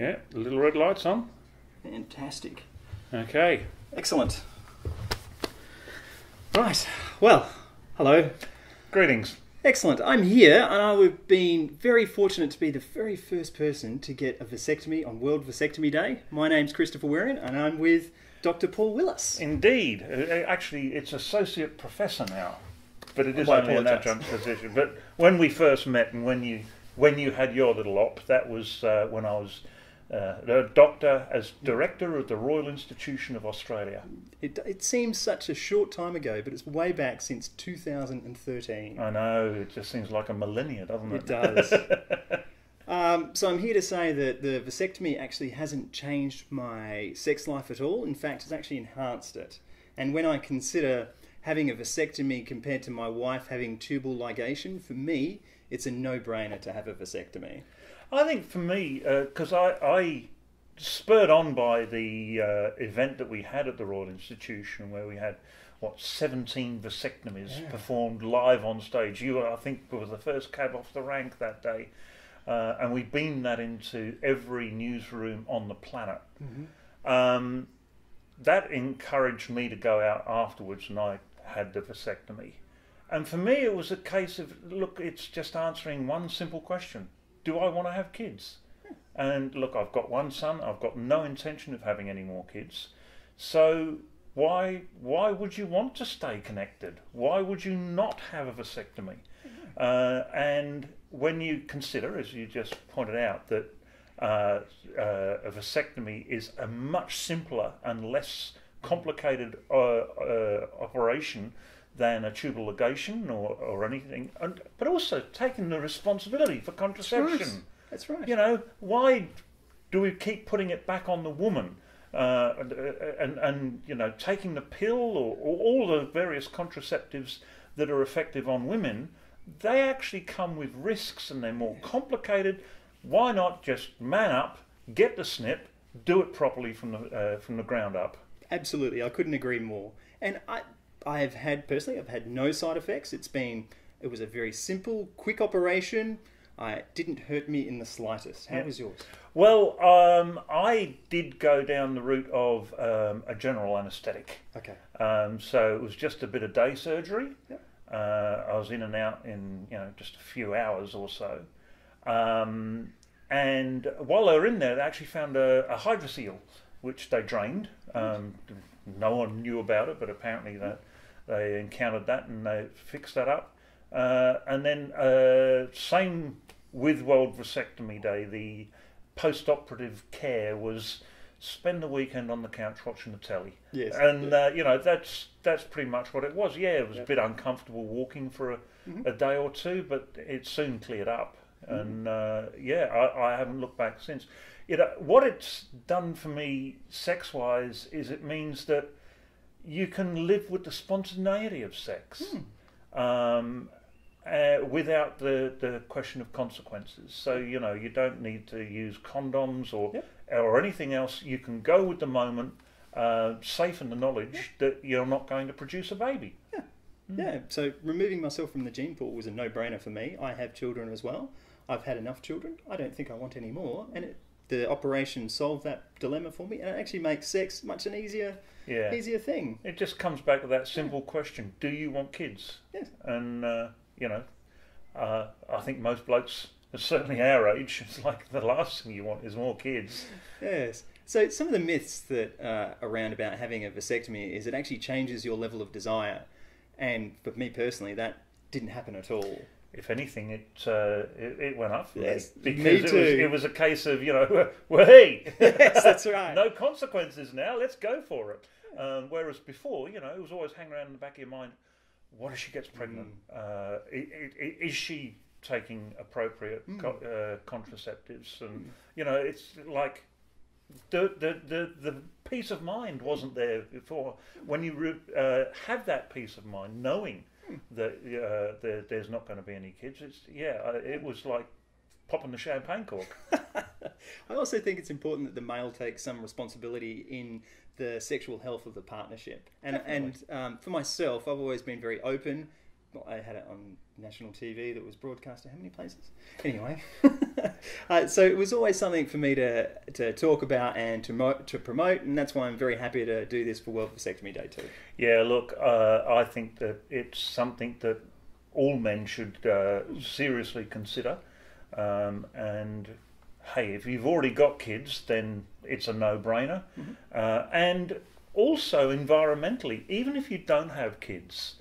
Yeah, the little red light's on. Fantastic. Okay. Excellent. Right. Well, hello. Greetings. Excellent. I'm here, and I've been very fortunate to be the very first person to get a vasectomy on World Vasectomy Day. My name's Christopher Wiren, and I'm with Dr. Paul Willis. Indeed. Actually, it's associate professor now, but it is I only an apologise. adjunct position. But when we first met and when you had your little op, that was when I was a doctor as director of the Royal Institution of Australia. It seems such a short time ago, but it's way back since 2013. I know, it just seems like a millennia, doesn't it? It does. So I'm here to say that the vasectomy actually hasn't changed my sex life at all. In fact, it's actually enhanced it. And when I consider having a vasectomy compared to my wife having tubal ligation, for me, it's a no-brainer to have a vasectomy. I think for me, because I spurred on by the event that we had at the Royal Institution, where we had 17 vasectomies performed live on stage. You, I think, were the first cab off the rank that day, and we beamed that into every newsroom on the planet. Mm-hmm. That encouraged me to go out afterwards, and I had the vasectomy. And for me, it was a case of, look, it's just answering one simple question. Do I want to have kids? And look, I've got one son. I've got no intention of having any more kids. So why would you want to stay connected? Why would you not have a vasectomy? And when you consider, as you just pointed out, that a vasectomy is a much simpler and less complicated operation than a tubal ligation or anything, but also taking the responsibility for contraception. That's right. You know, why do we keep putting it back on the woman? And you know, taking the pill or all the various contraceptives that are effective on women, they actually come with risks and they're more complicated. Why not just man up, get the snip, do it properly from the ground up? Absolutely, I couldn't agree more. And I've had no side effects. It was a very simple, quick operation. It didn't hurt me in the slightest. How was yours? Well, I did go down the route of a general anaesthetic. Okay. So it was just a bit of day surgery. Yep. I was in and out in just a few hours or so. And while they were in there, they actually found a hydrocele, which they drained. No one knew about it, but apparently they encountered that and they fixed that up. And then same with World Vasectomy Day, the post-operative care was spend the weekend on the couch watching the telly. Yes. And that's pretty much what it was. Yeah, it was a bit uncomfortable walking for a day or two, but it soon cleared up. And I haven't looked back since. What it's done for me sex-wise is it means that you can live with the spontaneity of sex without the question of consequences. So, you don't need to use condoms or anything else. You can go with the moment, safe in the knowledge that you're not going to produce a baby. Yeah. Yeah, so removing myself from the gene pool was a no-brainer for me. I have children as well. I've had enough children. I don't think I want any more. And the operation solved that dilemma for me, and it actually makes sex much an easier thing. It just comes back to that simple question: do you want kids? Yes. And I think most blokes, certainly our age, it's like the last thing you want is more kids. Yes. So some of the myths that are around about having a vasectomy is it actually changes your level of desire, and for me personally, that didn't happen at all. If anything, it went up for yes, me because me too. It was a case of well, hey, yes, that's right. No consequences now. Let's go for it. Whereas before, it was always hanging around in the back of your mind. What if she gets pregnant? Is she taking appropriate contraceptives? And it's like the peace of mind wasn't there before. When you have that peace of mind, knowing that there's not going to be any kids, it was like popping the champagne cork. I also think it's important that the male takes some responsibility in the sexual health of the partnership. And for myself, I've always been very open I had it on national TV that was broadcast to how many places? Anyway, so it was always something for me to talk about and to promote, and that's why I'm very happy to do this for World Vasectomy Day too. Yeah, look, I think that it's something that all men should seriously consider, and hey, if you've already got kids, then it's a no-brainer. And also environmentally, even if you don't have kids,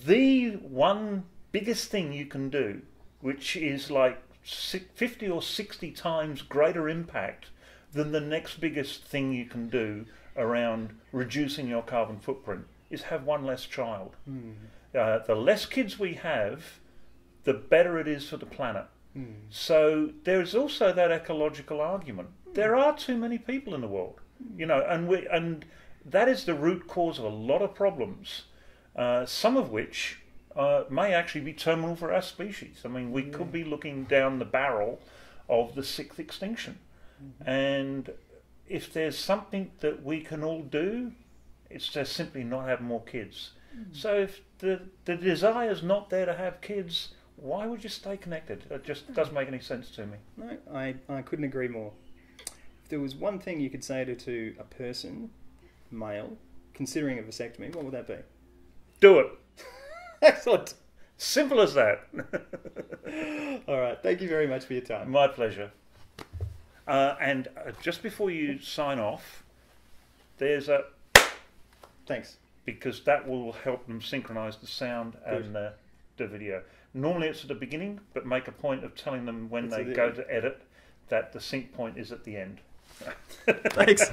the one biggest thing you can do, which is like 50 or 60 times greater impact than the next biggest thing you can do around reducing your carbon footprint, is have one less child. The less kids we have, the better it is for the planet. So there's also that ecological argument. There are too many people in the world, you know, and that is the root cause of a lot of problems, some of which may actually be terminal for our species. I mean, we could be looking down the barrel of the sixth extinction. And if there's something that we can all do, it's just simply not have more kids. So if the desire's not there to have kids, why would you stay connected? It just doesn't make any sense to me. No, I couldn't agree more. If there was one thing you could say to a person, male, considering a vasectomy, what would that be? Do it. Excellent. Simple as that. All right. Thank you very much for your time. My pleasure. And just before you sign off, there's a... Thanks. Because that will help them synchronise the sound and the video. Normally it's at the beginning, but make a point of telling them when they go to edit that the sync point is at the end. Thanks.